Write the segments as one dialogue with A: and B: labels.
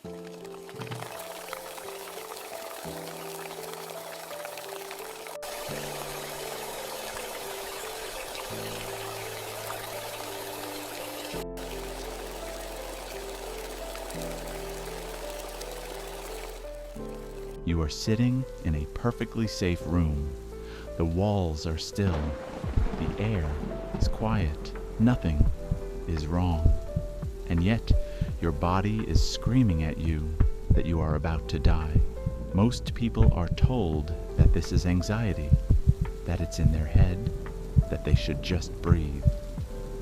A: You are sitting in a perfectly safe room. The walls are still. The air is quiet. Nothing is wrong. And yet, your body is screaming at you that you are about to die. Most people are told that this is anxiety, that it's in their head, that they should just breathe.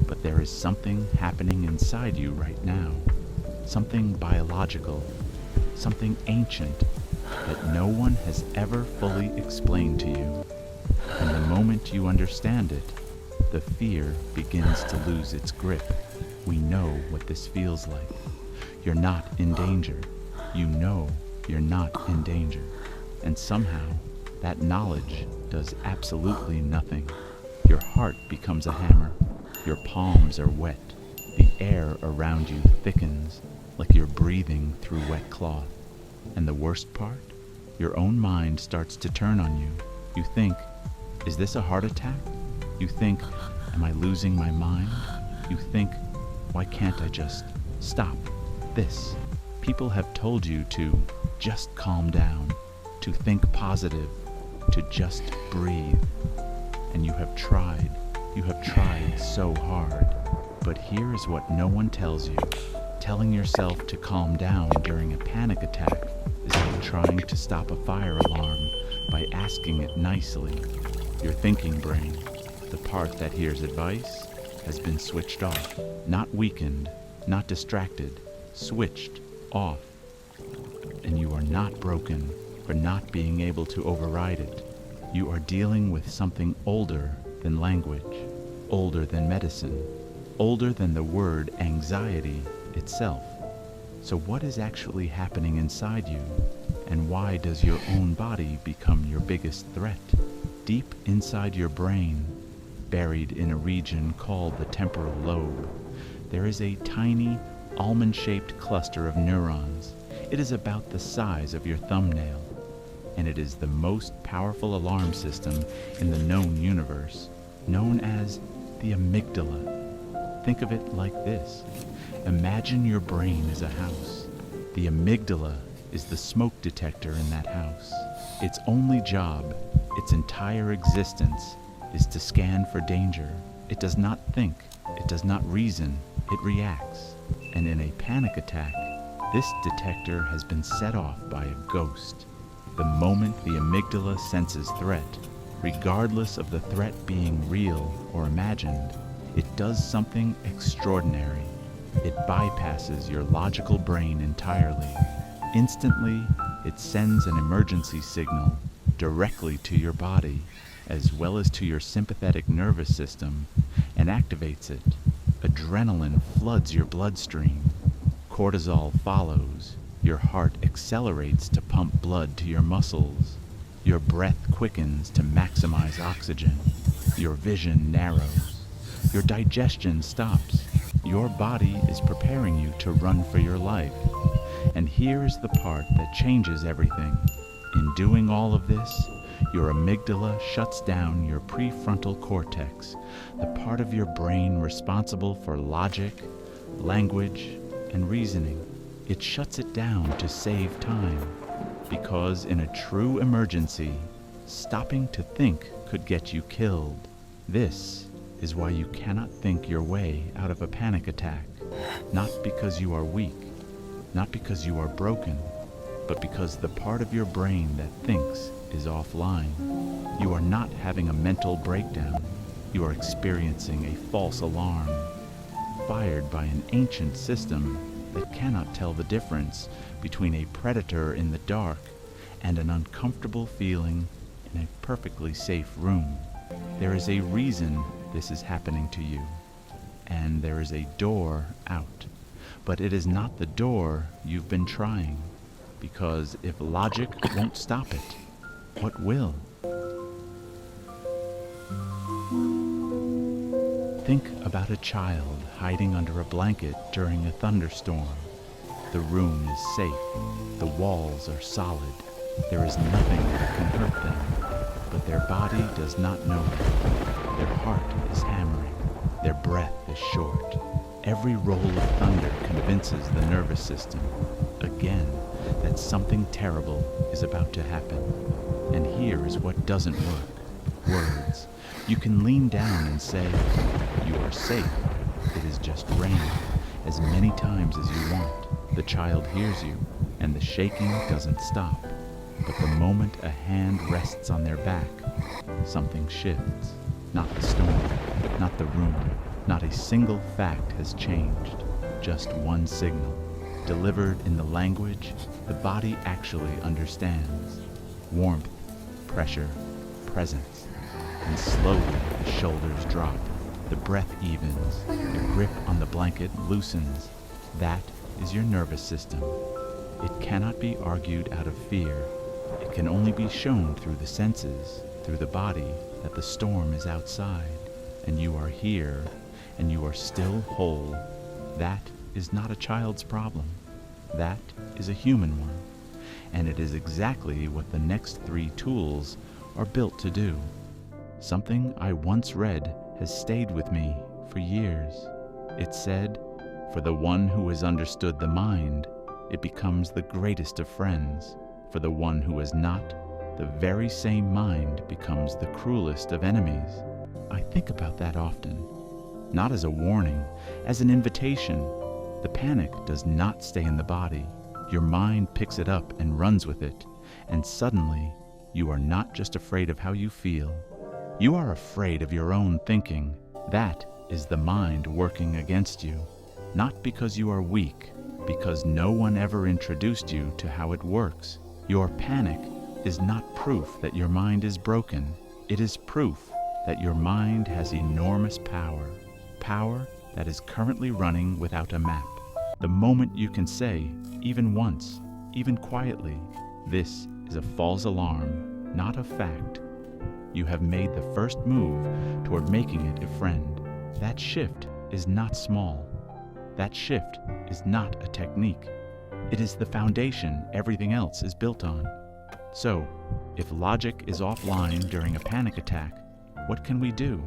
A: But there is something happening inside you right now. Something biological, something ancient, that no one has ever fully explained to you. And the moment you understand it, the fear begins to lose its grip. We know what this feels like. You're not in danger. You know you're not in danger. And somehow, that knowledge does absolutely nothing. Your heart becomes a hammer. Your palms are wet. The air around you thickens, like you're breathing through wet cloth. And the worst part? Your own mind starts to turn on you. You think, is this a heart attack? You think, am I losing my mind? You think, why can't I just stop this? People have told you to just calm down, to think positive, to just breathe. And you have tried so hard. But here is what no one tells you. Telling yourself to calm down during a panic attack is like trying to stop a fire alarm by asking it nicely. Your thinking brain, the part that hears advice, has been switched off. Not weakened, not distracted, switched off. And you are not broken for not being able to override it. You are dealing with something older than language, older than medicine, older than the word anxiety itself. So what is actually happening inside you, and why does your own body become your biggest threat? Deep inside your brain, buried in a region called the temporal lobe, there is a tiny almond-shaped cluster of neurons. It is about the size of your thumbnail, and it is the most powerful alarm system in the known universe, known as the amygdala. Think of it like this. Imagine your brain is a house. The amygdala is the smoke detector in that house. Its only job, its entire existence, is to scan for danger. It does not think, it does not reason, it reacts. And in a panic attack, this detector has been set off by a ghost. The moment the amygdala senses threat, regardless of the threat being real or imagined, it does something extraordinary. It bypasses your logical brain entirely. Instantly, it sends an emergency signal directly to your body, as well as to your sympathetic nervous system, and activates it. Adrenaline floods your bloodstream. Cortisol follows. Your heart accelerates to pump blood to your muscles. Your breath quickens to maximize oxygen. Your vision narrows. Your digestion stops. Your body is preparing you to run for your life. And here is the part that changes everything. In doing all of this, your amygdala shuts down your prefrontal cortex, the part of your brain responsible for logic, language, and reasoning. It shuts it down to save time, because in a true emergency, stopping to think could get you killed. This is why you cannot think your way out of a panic attack, not because you are weak, not because you are broken, but because the part of your brain that thinks is offline. You are not having a mental breakdown. You are experiencing a false alarm, fired by an ancient system that cannot tell the difference between a predator in the dark and an uncomfortable feeling in a perfectly safe room. There is a reason this is happening to you, and there is a door out. But it is not the door you've been trying, because if logic won't stop it, what will? Think about a child hiding under a blanket during a thunderstorm. The room is safe. The walls are solid. There is nothing that can hurt them. But their body does not know it. Their heart is hammering. Their breath is short. Every roll of thunder convinces the nervous system, again, that something terrible is about to happen. And here is what doesn't work. Words. You can lean down and say, "You are safe. It is just rain," as many times as you want. The child hears you, and the shaking doesn't stop. But the moment a hand rests on their back, something shifts. Not the storm, not the room, not a single fact has changed. Just one signal, delivered in the language the body actually understands. Warmth, pressure, presence. And slowly the shoulders drop. The breath evens. The grip on the blanket loosens. That is your nervous system. It cannot be argued out of fear. It can only be shown through the senses, through the body, that the storm is outside, and you are here, and you are still whole. That is not a child's problem. That is a human one. And it is exactly what the next 3 tools are built to do. Something I once read has stayed with me for years. It said, "For the one who has understood the mind, it becomes the greatest of friends. For the one who has not, the very same mind becomes the cruelest of enemies." I think about that often, not as a warning, as an invitation. The panic does not stay in the body. Your mind picks it up and runs with it, and suddenly you are not just afraid of how you feel. You are afraid of your own thinking. That is the mind working against you, not because you are weak, because no one ever introduced you to how it works. Your panic is not proof that your mind is broken. It is proof that your mind has enormous power, power that is currently running without a map. The moment you can say, even once, even quietly, "This is a false alarm, not a fact," you have made the first move toward making it a friend. That shift is not small. That shift is not a technique. It is the foundation everything else is built on. So, if logic is offline during a panic attack, what can we do?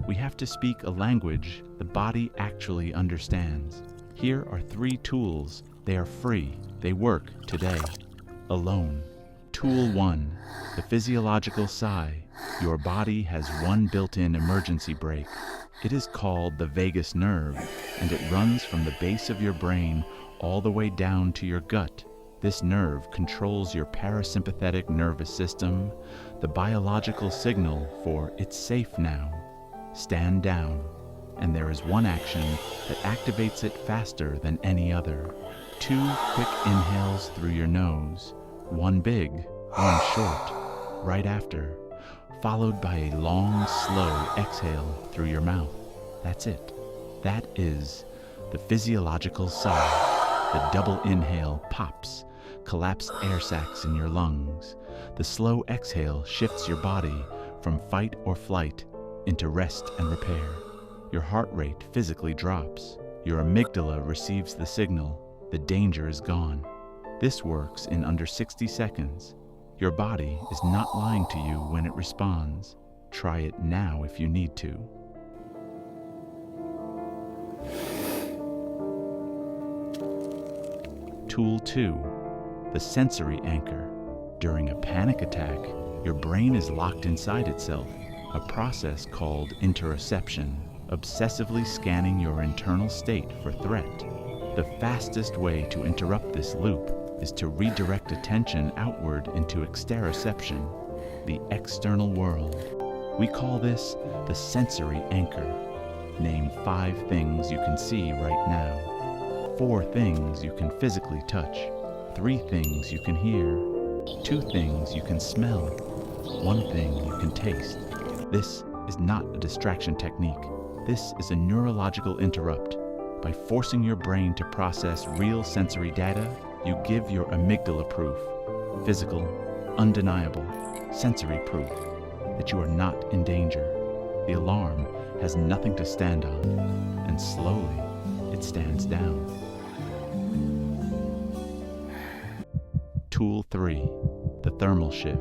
A: We have to speak a language the body actually understands. Here are 3 tools. They are free. They work today. Alone. Tool 1, the physiological sigh. Your body has one built-in emergency brake. It is called the vagus nerve, and it runs from the base of your brain all the way down to your gut. This nerve controls your parasympathetic nervous system, the biological signal for "it's safe now." Stand down. And there is one action that activates it faster than any other. 2 quick inhales through your nose, one big, one short, right after, followed by a long, slow exhale through your mouth. That's it. That is the physiological sigh. The double inhale pops, collapsed air sacs in your lungs. The slow exhale shifts your body from fight or flight into rest and repair. Your heart rate physically drops. Your amygdala receives the signal. The danger is gone. This works in under 60 seconds. Your body is not lying to you when it responds. Try it now if you need to. Tool 2, the sensory anchor. During a panic attack, your brain is locked inside itself, a process called interoception, obsessively scanning your internal state for threat. The fastest way to interrupt this loop is to redirect attention outward into exteroception, the external world. We call this the sensory anchor. Name 5 things you can see right now. 4 things you can physically touch. 3 things you can hear. 2 things you can smell. 1 thing you can taste. This is not a distraction technique. This is a neurological interrupt. By forcing your brain to process real sensory data, you give your amygdala proof, physical, undeniable, sensory proof, that you are not in danger. The alarm has nothing to stand on, and slowly it stands down. Tool 3, the thermal shift.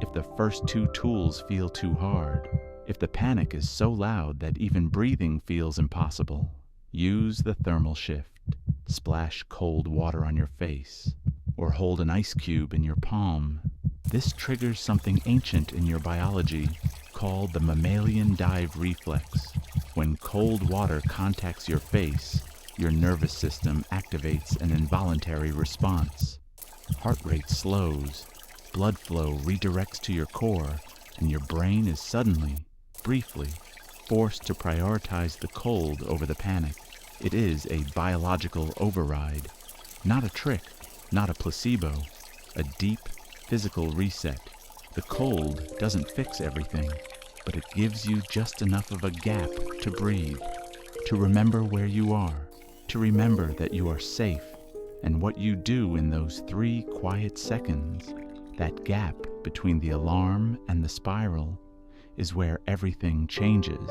A: If the first two tools feel too hard, if the panic is so loud that even breathing feels impossible, use the thermal shift. Splash cold water on your face, or hold an ice cube in your palm. This triggers something ancient in your biology called the mammalian dive reflex. When cold water contacts your face, your nervous system activates an involuntary response. Heart rate slows, blood flow redirects to your core, and your brain is suddenly, briefly, forced to prioritize the cold over the panic. It is a biological override, not a trick, not a placebo, a deep physical reset. The cold doesn't fix everything, but it gives you just enough of a gap to breathe, to remember where you are, to remember that you are safe, and what you do in those 3 quiet seconds. That gap between the alarm and the spiral is where everything changes.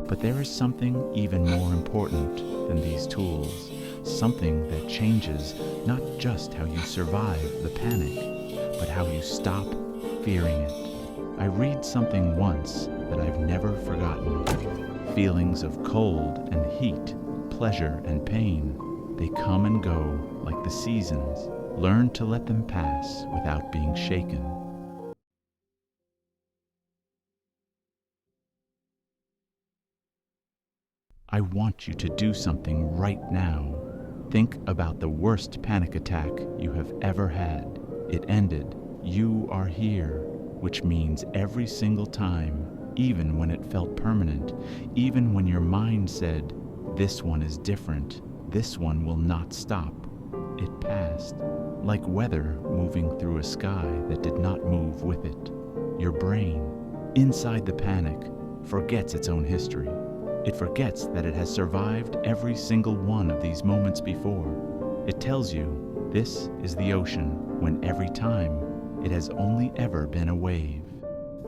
A: But there is something even more important than these tools, something that changes not just how you survive the panic, but how you stop fearing it. I read something once that I've never forgotten. Feelings of cold and heat, pleasure and pain, they come and go like the seasons. Learn to let them pass without being shaken. I want you to do something right now. Think about the worst panic attack you have ever had. It ended. You are here, which means every single time, even when it felt permanent, even when your mind said, this one is different, this one will not stop, it passed. Like weather moving through a sky that did not move with it. Your brain, inside the panic, forgets its own history. It forgets that it has survived every single one of these moments before. It tells you this is the ocean when every time it has only ever been a wave.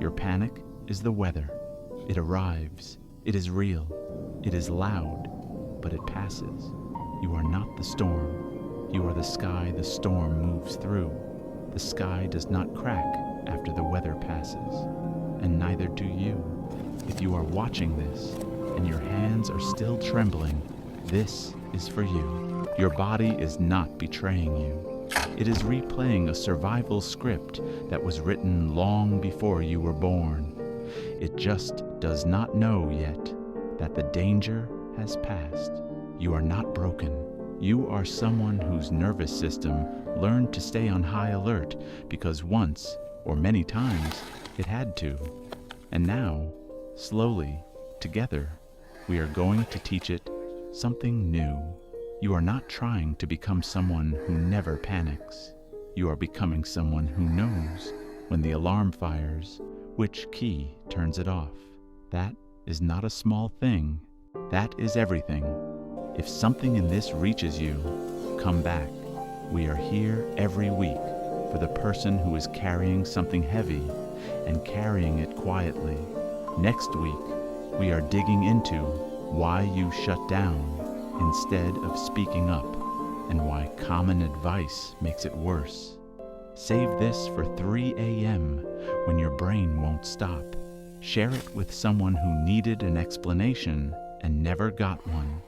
A: Your panic is the weather. It arrives. It is real. It is loud, but it passes. You are not the storm. You are the sky the storm moves through. The sky does not crack after the weather passes, and neither do you. If you are watching this, and your hands are still trembling, this is for you. Your body is not betraying you. It is replaying a survival script that was written long before you were born. It just does not know yet that the danger has passed. You are not broken. You are someone whose nervous system learned to stay on high alert because once, or many times, it had to. And now, slowly, together, we are going to teach it something new. You are not trying to become someone who never panics. You are becoming someone who knows when the alarm fires, which key turns it off. That is not a small thing. That is everything. If something in this reaches you, come back. We are here every week for the person who is carrying something heavy and carrying it quietly. Next week, we are digging into why you shut down instead of speaking up and why common advice makes it worse. Save this for 3 a.m. when your brain won't stop. Share it with someone who needed an explanation and never got one.